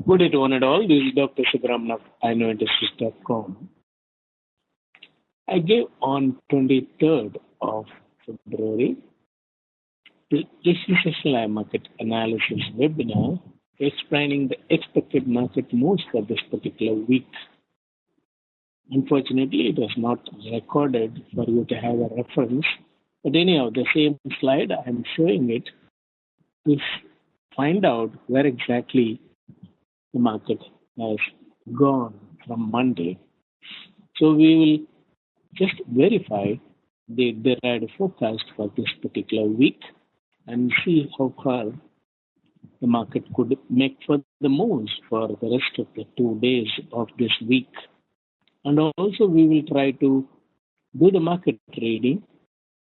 Good day to one and all. This is Dr. Sivaraman of IKnowIndustries.com. I gave on 23rd of February the Existential Market Analysis webinar explaining the expected market moves for this particular week. Unfortunately, it was not recorded for you to have a reference. But anyhow, the same slide, I am showing it to find out where exactly the market has gone from Monday. So we will just verify the derived forecast for this particular week and see how far the market could make for the moves for the rest of the 2 days of this week. And also we will try to do the market trading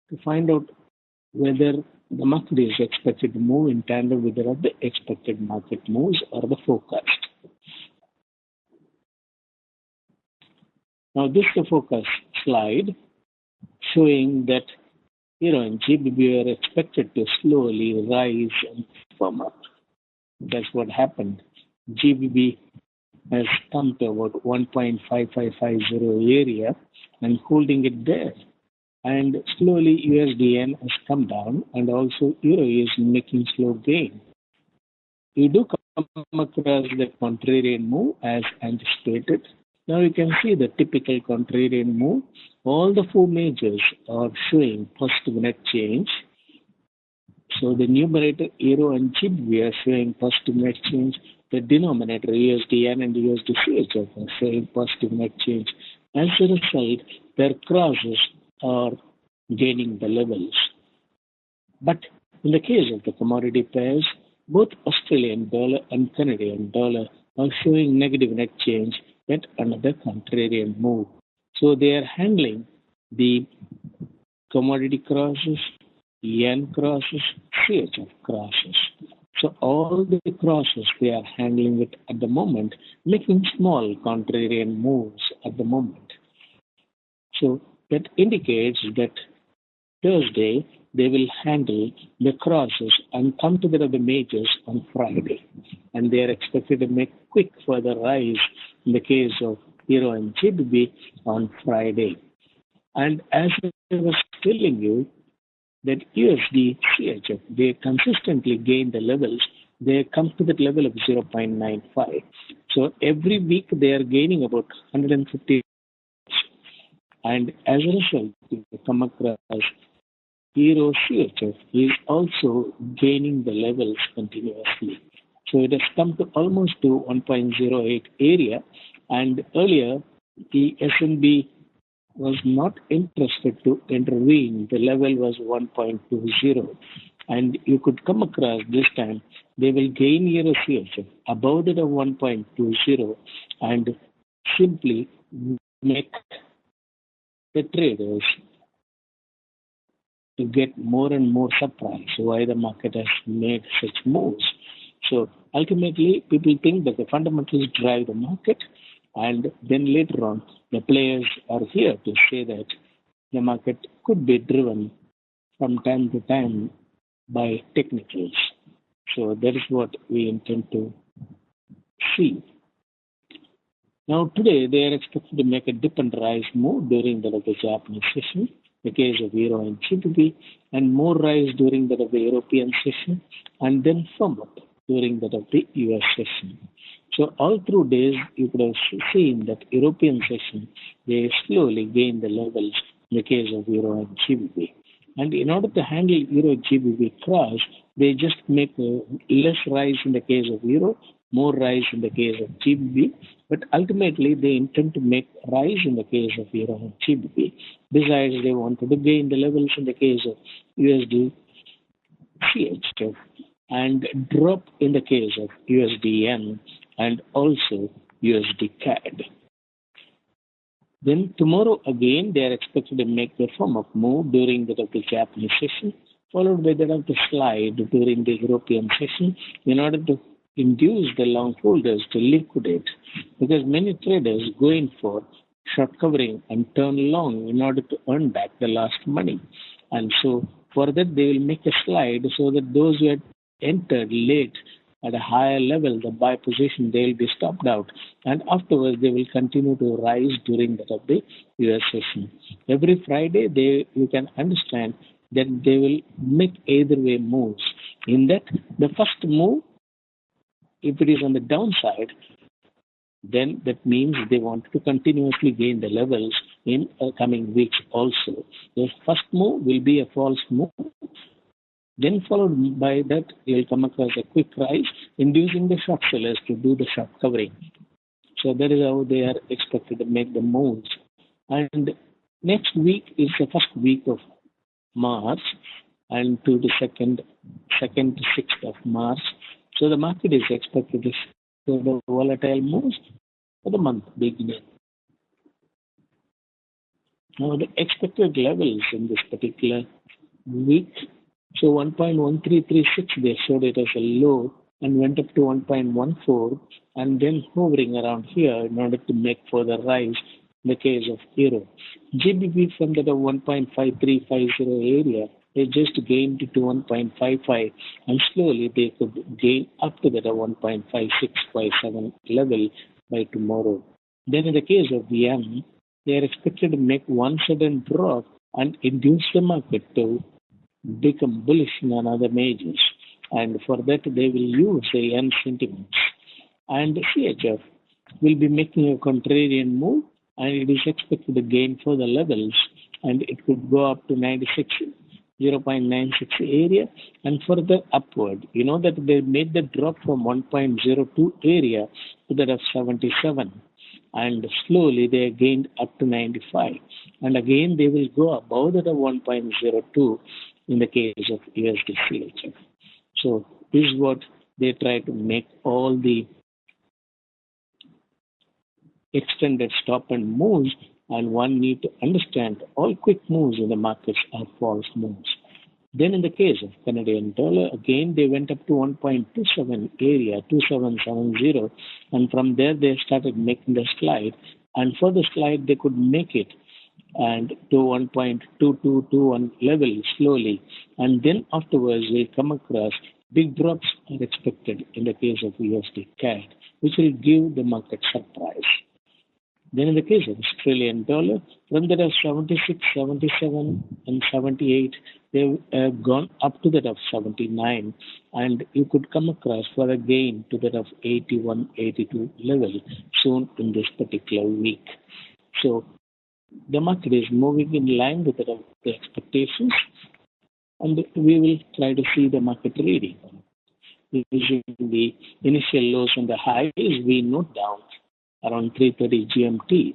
to find out whether the market is expected to move in tandem with the expected market moves or the forecast. Now this is the forecast slide showing that Euro and GBP are expected to slowly rise and firm up. That's what happened. GBP has come to about 1.5550 area and holding it there. And slowly USDN has come down and also Euro is making slow gain. You do come across the contrarian move as anticipated. Now you can see the typical contrarian move. All the four majors are showing positive net change. So the numerator Euro and GBP are showing positive net change. The denominator USDN and USDCHF are showing positive net change. As a result, their crosses are gaining the levels. But in the case of the commodity pairs, both Australian dollar and Canadian dollar are showing negative net change, yet another contrarian move. So they are handling the commodity crosses, yen crosses, CHF crosses. So all the crosses they are handling it at the moment, making small contrarian moves at the moment. So that indicates that Thursday they will handle the crosses and come together the majors on Friday. And they are expected to make quick further rise in the case of Euro and GBP on Friday. And as I was telling you, that USD CHF, they consistently gain the levels. They come to the level of 0.95. So every week they are gaining about 150. And as a result, you come across Euro CHF is also gaining the levels continuously. So it has come to almost to 1.08 area. And earlier, the S&B was not interested to intervene. The level was 1.20. And you could come across this time, they will gain Euro CHF above that of 1.20 and simply make the traders to get more and more surprised why the market has made such moves. So ultimately, people think that the fundamentals drive the market, and then later on, the players are here to say that the market could be driven from time to time by technicals. So that is what we intend to see. Now today, they are expected to make a dip and rise move during the Japanese session, the case of Euro and GBP, and more rise during that of the European session, and then firm up during that of the US session. So all through days, you could have seen that European session, they slowly gain the levels in the case of Euro and GBP. And in order to handle Euro GBP cross, they just make less rise in the case of Euro, more rise in the case of GBP, but ultimately they intend to make rise in the case of Euro and GBP. Besides, they wanted to gain the levels in the case of USD CHF and drop in the case of USDN and also USD CAD. Then tomorrow again, they are expected to make the firm up move during the Japanese session, followed by that of the slide during the European session in order to induce the long holders to liquidate, because many traders go in for short covering and turn long in order to earn back the lost money. And so for that, they will make a slide so that those who had entered late at a higher level, the buy position, they will be stopped out. And afterwards, they will continue to rise during that of the US session. Every Friday, you can understand that they will make either way moves. In that, the first move, if it is on the downside, then that means they want to continuously gain the levels in coming weeks also. The first move will be a false move. Then followed by that, you will come across a quick rise, inducing the short sellers to do the short covering. So that is how they are expected to make the moves. And next week is the first week of March, and to the second to 6th of March. So the market is expected to show the volatile moves for the month beginning. Now the expected levels in this particular week. So 1.1336, they showed it as a low and went up to 1.14 and then hovering around here in order to make further rise in the case of euro. GBP from the 1.5350 area, they just gained to 1.55 and slowly they could gain up to the 1.5657 level by tomorrow. Then in the case of the yen, they are expected to make one sudden drop and induce the market to become bullish in another majors. And for that, they will use the yen sentiments. And CHF will be making a contrarian move and it is expected to gain further levels and it could go up to 0.96 area and further upward. You know that they made the drop from 1.02 area to that of 77 and slowly they gained up to 95 and again they will go above that of 1.02 in the case of USD CHF. So this is what they try to make all the extended stop and moves, and one need to understand all quick moves in the markets are false moves. Then in the case of Canadian dollar, again they went up to 1.27 area, 2770, and from there they started making the slide, and for the slide they could make it and to 1.2221 level slowly, and then afterwards we come across big drops are expected in the case of USD CAD, which will give the market surprise. Then in the case of Australian dollar, from that of 76, 77 and 78, they've gone up to that of 79 and you could come across for a gain to that of 81, 82 level soon in this particular week. So the market is moving in line with the expectations and we will try to see the market reading. Using the initial lows and the highs, we note down around 3:30 GMT.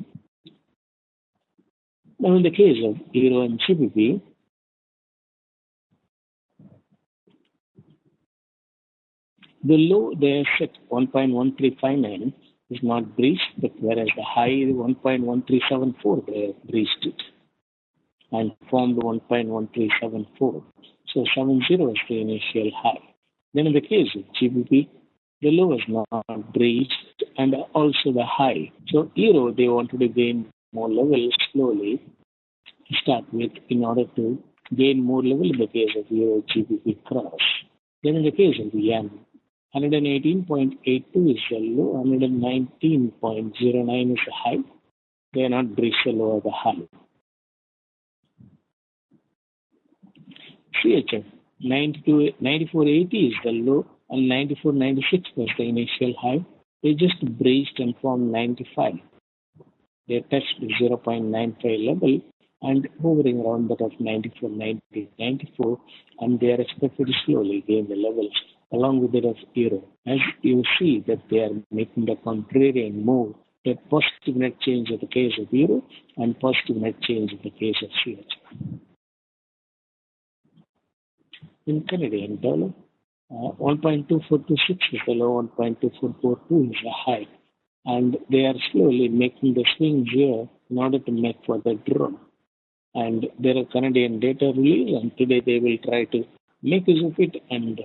Now, in the case of Euro and GBP, the low there set 1.1359 is not breached, but whereas the high 1.1374 they breached it and formed 1.1374. So 70 is the initial high. Then in the case of GBP, the low is not breached and also the high. So Euro, they wanted to gain more levels slowly to start with in order to gain more level in the case of Euro GBP cross. Then in the case of the yen, 118.82 is the low, 119.09 is the high. They are not breached the low or the high. CHF, 94.80 is the low and 94.96 was the initial high. They just breached and formed 95. They touched the 0.95 level and hovering around that of 94 and they are expected to slowly gain the levels along with that of Euro. As you see that they are making the contrarian move, a positive net change in the case of Euro and positive net change in the case of CHF. In Canadian dollar, 1.2426 is the low, 1.2442 is the high, and they are slowly making the swings here in order to make further draw. And there are Canadian data release, and today they will try to make use of it and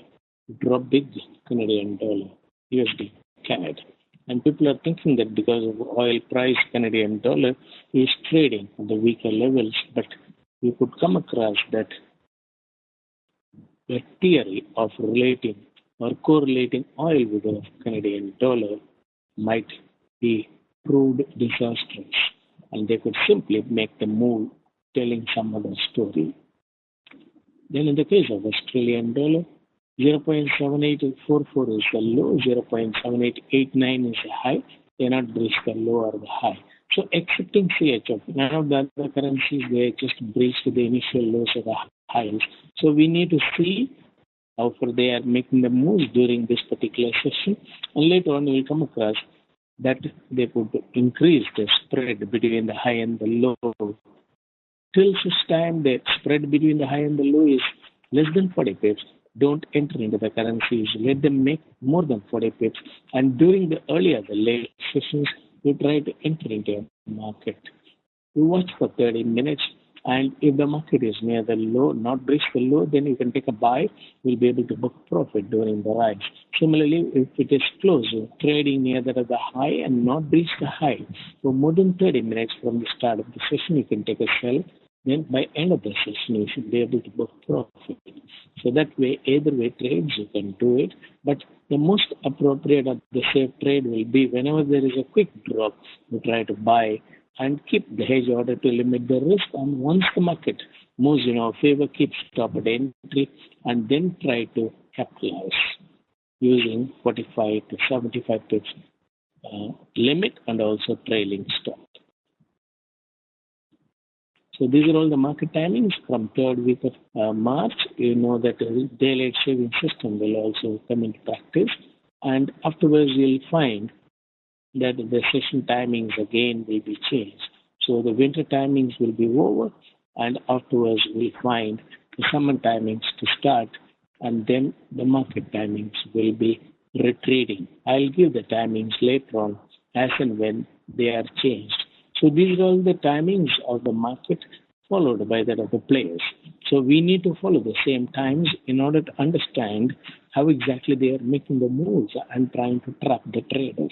drop big Canadian dollar, USD CAD. And people are thinking that because of oil price, Canadian dollar is trading at the weaker levels, but you could come across that the theory of relating or correlating oil with the Canadian dollar might be proved disastrous, and they could simply make the move telling some other story. Then, in the case of Australian dollar, 0.7844 is the low, 0.7889 is the high. They not breach the low or the high. So, excepting CHF, none of the other currencies they just breached the initial lows or the highs. So, we need to see how far they are making the moves during this particular session, and later on we will come across that they could increase the spread between the high and the low. Till such time the spread between the high and the low is less than 40 pips, don't enter into the currencies. Let them make more than 40 pips. And during the earlier, the late sessions, you try to enter into a market. You watch for 30 minutes, and if the market is near the low, not breach the low, then you can take a buy. You'll be able to book profit during the rise. Similarly, if it is close, trading near the high and not breach the high, for more than 30 minutes from the start of the session, you can take a sell. Then by end of the session, you should be able to book profit. So that way, either way trades, you can do it. But the most appropriate of the safe trade will be whenever there is a quick drop, you try to buy and keep the hedge order to limit the risk. And once the market moves in our favor, keep stop at entry and then try to capitalize using 45 to 75 pips limit and also trailing stop. So these are all the market timings from third week of March. You know that the daylight saving system will also come into practice, and afterwards you'll find that the session timings again will be changed. So the winter timings will be over, and afterwards we'll find the summer timings to start, and then the market timings will be retreating. I'll give the timings later on as and when they are changed. So these are all the timings of the market followed by that of the players. So we need to follow the same times in order to understand how exactly they are making the moves and trying to trap the traders.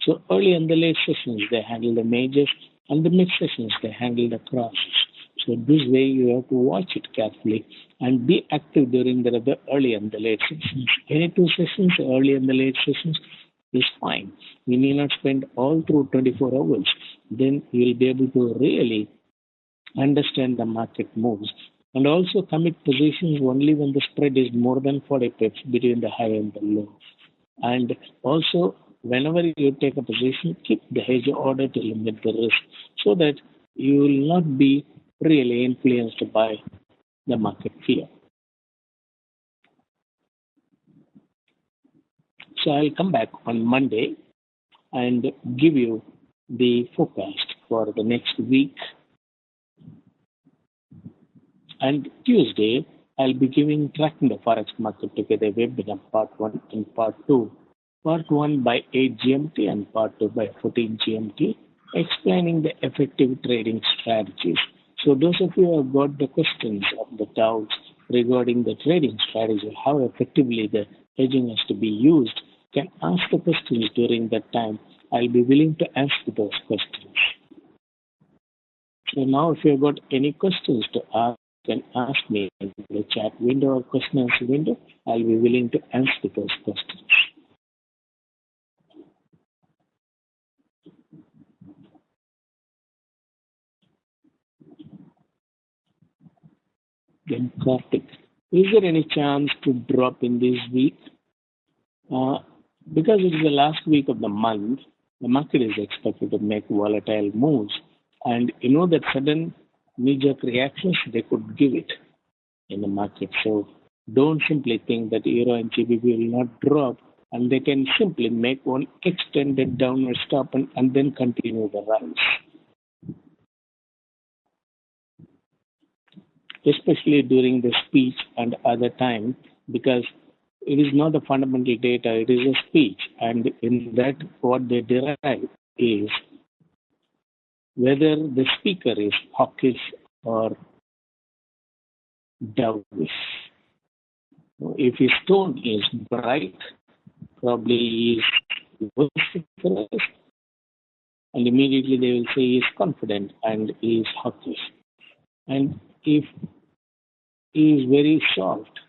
So early in the late sessions, they handle the majors, and the mid sessions, they handle the crosses. So this way, you have to watch it carefully and be active during the early and the late sessions. Any two sessions, early and the late sessions, is fine. You need not spend all through 24 hours. Then you will be able to really understand the market moves. And also commit positions only when the spread is more than 40 pips between the high and the low. And also, whenever you take a position, keep the hedge order to limit the risk so that you will not be really influenced by the market fear. So I'll come back on Monday and give you the forecast for the next week. And Tuesday, I'll be tracking the Forex market together webinar part 1 and part 2. Part 1 by 8 GMT and part 2 by 14 GMT, explaining the effective trading strategies. So those of you who have got the questions of the doubts regarding the trading strategy, how effectively the hedging has to be used, can ask the questions during that time. I'll be willing to answer those questions. So now if you've got any questions to ask, you can ask me in the chat window or question answer window. I'll be willing to answer those questions. Then Karthik, is there any chance to drop in this week? Because it is the last week of the month, the market is expected to make volatile moves. And you know that sudden knee-jerk reactions, they could give it in the market. So don't simply think that Euro and GBP will not drop, and they can simply make one extended downward stop and then continue the rise. Especially during the speech and other time, because it is not a fundamental data, it is a speech. And in that, what they derive is whether the speaker is hawkish or dovish. If his tone is bright, probably he is vociferous, and immediately they will say he is confident and he is hawkish. And if he is very soft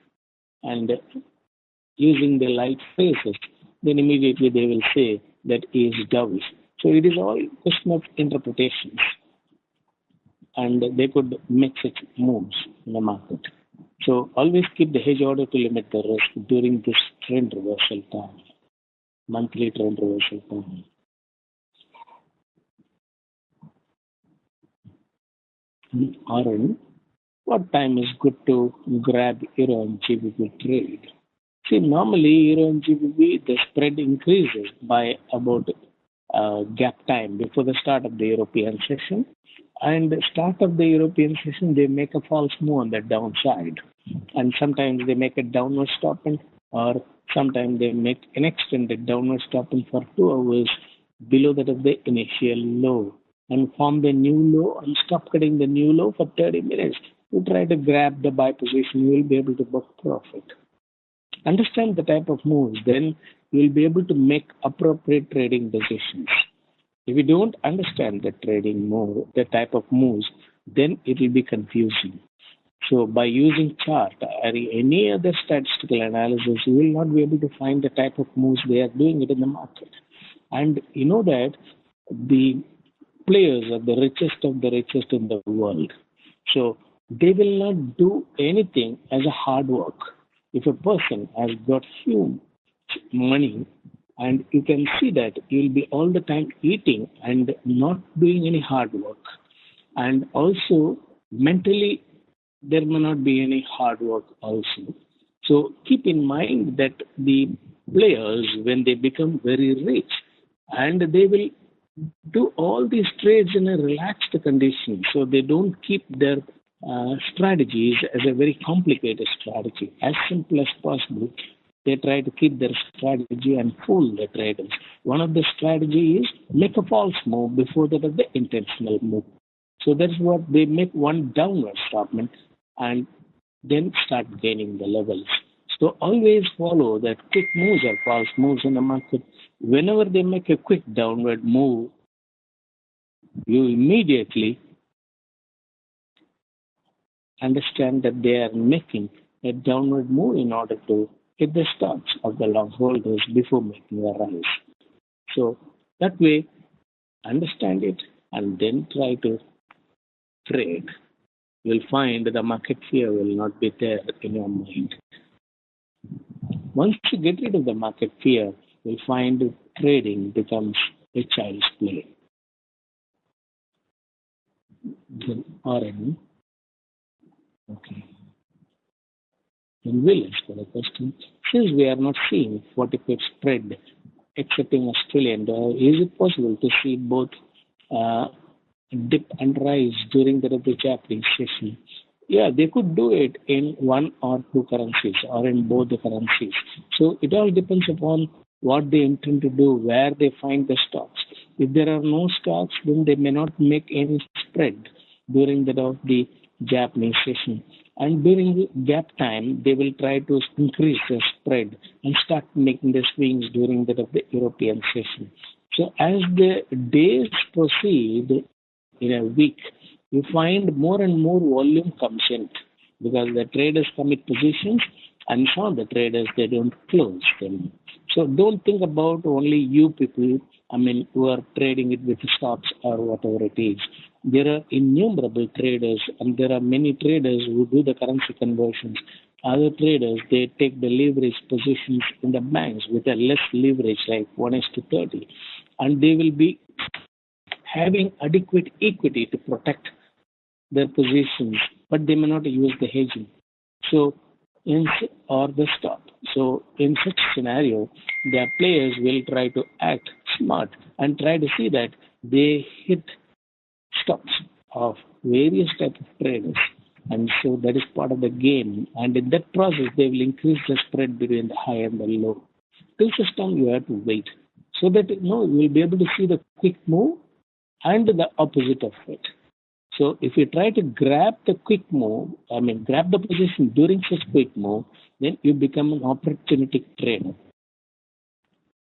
and using the light phrases, then immediately they will say that he is dovish. So it is all question of interpretations, and they could make such moves in the market. So always keep the hedge order to limit the risk during this trend reversal time, monthly trend reversal time. Aaron, what time is good to grab Euro and GBP trade? See, normally Euro and GBP, the spread increases by about gap time before the start of the European session. And the start of the European session, they make a false move on the downside. And sometimes they make a downward stopping, or sometimes they make an extended downward stopping for 2 hours below that of the initial low and form the new low and stop cutting the new low for 30 minutes. You try to grab the buy position, you will be able to book profit. Understand the type of moves, then you will be able to make appropriate trading decisions. If you don't understand the trading move, the type of moves, then it will be confusing. So by using chart or any other statistical analysis, you will not be able to find the type of moves they are doing it in the market. And you know that the players are the richest of the richest in the world. So they will not do anything as a hard work. If a person has got huge money, and you can see that you will be all the time eating and not doing any hard work, and also mentally there may not be any hard work also. So keep in mind that the players, when they become very rich, and they will do all these trades in a relaxed condition, so they don't keep their strategies as a very complicated strategy. As simple as possible, they try to keep their strategy and fool the traders. One of the strategy is make a false move before that of the intentional move. So that's what they make, one downward stoppment and then start gaining the levels. So always follow that quick moves or false moves in the market. Whenever they make a quick downward move, you immediately understand that they are making a downward move in order to hit the stops of the long holders before making a rise. So that way, understand it and then try to trade. You'll find the market fear will not be there in your mind. Once you get rid of the market fear, you'll find trading becomes a child's play. Then Oren, okay. Then Willis for the question. Since we are not seeing 40 pip spread excepting Australian dollar, is it possible to see both uh, dip and rise during the Japanese session? Yeah, they could do it in one or two currencies or in both the currencies. So it all depends upon what they intend to do, where they find the stocks. If there are no stocks, then they may not make any spread during the Japanese session. And during the gap time, they will try to increase the spread and start making the swings during of the European session. So as the days proceed in a week, you find more and more volume comes in because the traders commit positions and some of the traders they don't close them. So don't think about only you people, I mean, who are trading it with stocks or whatever it is. There are innumerable traders and there are many traders who do the currency conversions. Other traders, they take the leverage positions in the banks with a less leverage, like 1 is to 30. And they will be having adequate equity to protect their positions, but they may not use the hedging. So, or the stop. So, in such scenario, the players will try to act smart and try to see that they hit stops of various types of traders. And so that is part of the game. And in that process, they will increase the spread between the high and the low. Till such time, you have to wait so that you will be able to see the quick move and the opposite of it. So if you try to grab the quick move, I mean grab the position during such quick move, then you become an opportunistic trader.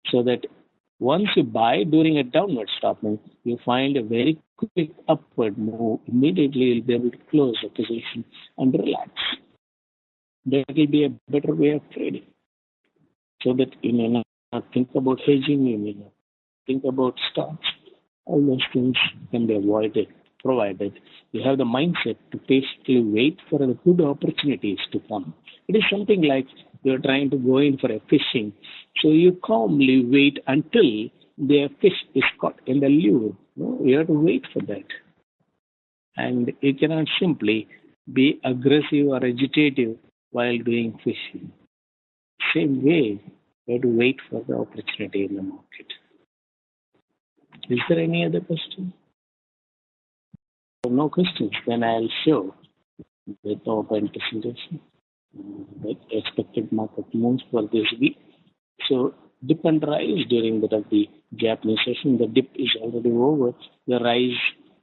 So that once you buy during a downward stopping, you find a very quick upward move. Immediately you'll be able to close the position and relax. That will be a better way of trading. so that you may not think about hedging, you may not think about stocks. All those things can be avoided, provided you have the mindset to patiently wait for the good opportunities to come. It is something like you're trying to go in for a fishing. So you calmly wait until the fish is caught in the lure. No, you have to wait for that. And you cannot simply be aggressive or agitative while doing fishing. Same way, you have to wait for the opportunity in the market. Is there any other question? No questions. Then I'll show the PowerPoint presentation, the expected market moves for this week. So dip and rise during the Japanese session. The dip is already over. The rise,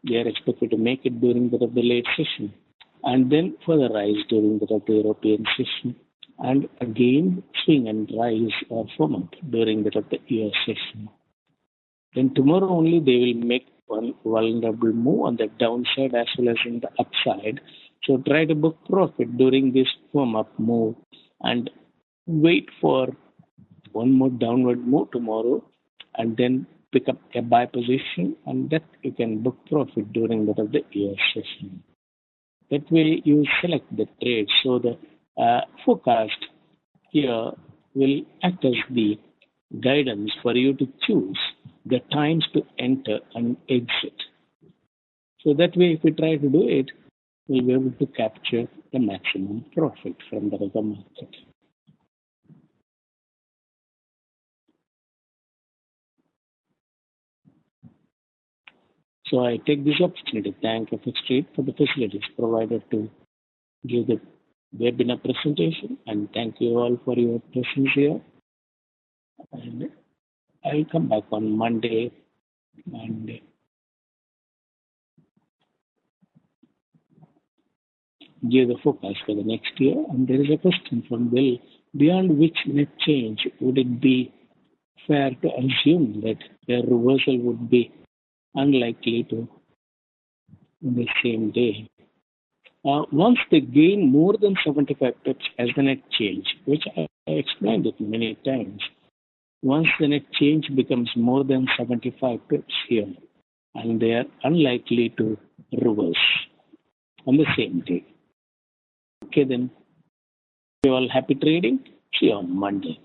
they are expected to make it during the late session. And then further rise during the European session. And again, swing and rise or firm up during the US session. Then tomorrow only they will make one vulnerable move on the downside as well as in the upside. So try to book profit during this firm up move and wait for one more downward move tomorrow and then pick up a buy position and that you can book profit during the year session. That way you select the trade. So the forecast here will act as the guidance for you to choose the times to enter and exit. So that way, if we try to do it, we'll be able to capture the maximum profit from the other market. So I take this opportunity to thank FX Trade for the facilities provided to give the webinar presentation, and thank you all for your presence here. And I'll come back on Monday and give the forecast for the next year. And there is a question from Bill: beyond which net change would it be fair to assume that a reversal would be unlikely to in the same day? Once they gain more than 75 pips as the net change, which I explained it many times, once the net change becomes more than 75 pips here, and they are unlikely to reverse on the same day. Okay, then, you all happy trading. See you on Monday.